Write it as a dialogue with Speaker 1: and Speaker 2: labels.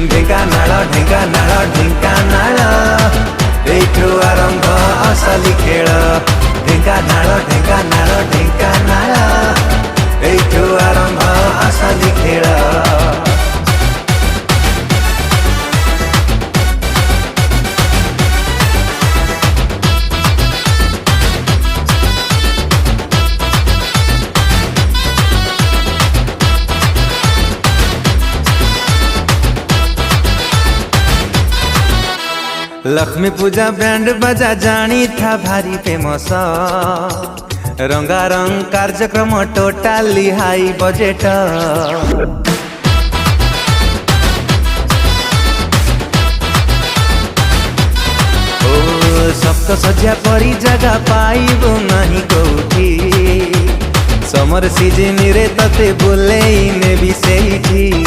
Speaker 1: ढेंकानाळ ढेंकानाळ ढेंकानाळ एठू आरंभ असली खेळ। ढेंकानाळ ढेंकानाळ ढेंकानाळ एठू आरंभ असली खेळ। लक्ष्मी पूजा बैंड बजा जानी था भारी फेमस। रंगारंग कार्यक्रम टोटाली हाई बजेट। सप्त सज्जा परी जगह पाइबु नहीं कोठी। समर सीजन रे तते बुले ने भी सेठी।